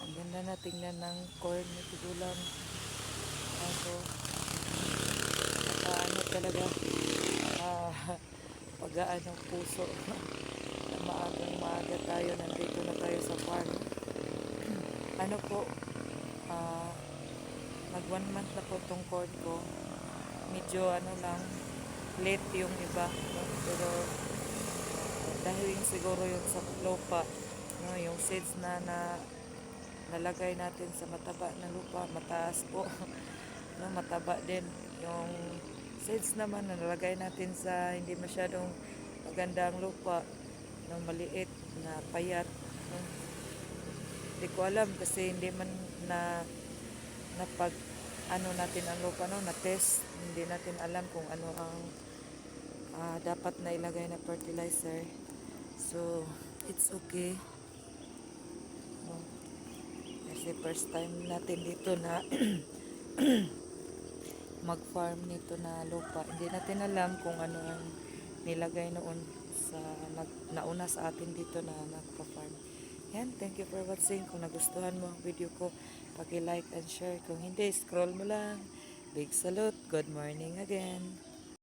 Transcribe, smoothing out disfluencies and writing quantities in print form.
Ang ganda na tingnan ng corn na tigulang. Ako, ano talaga, ah, pagaan ng puso. Na maagang maaga tayo, nandito na tayo sa farm. Ano po, ah, nag 1 month na po tong corn ko. Medyo ano lang, late yung iba, no? Pero dahil yung siguro yung sa lupa, no, yung seeds na nalagay natin sa mataba na lupa, mataas po. No, mataba din yung seeds naman na nalagay natin sa hindi masyadong magandang lupa, no, maliit na payat, no. Hindi ko alam kasi hindi man na pag ano natin ang lupa, no, na test, hindi natin alam kung ano ang dapat na ilagay na fertilizer. So it's okay, no? Kasi first time natin dito na mag-farm nito na lupa. Hindi natin alam kung ano ang nilagay noon sa nauna sa atin dito na nagpa-farm. Yan, thank you for watching. Kung nagustuhan mo ang video ko, paki-like and share. Kung hindi, scroll mo lang. Big salute. Good morning again.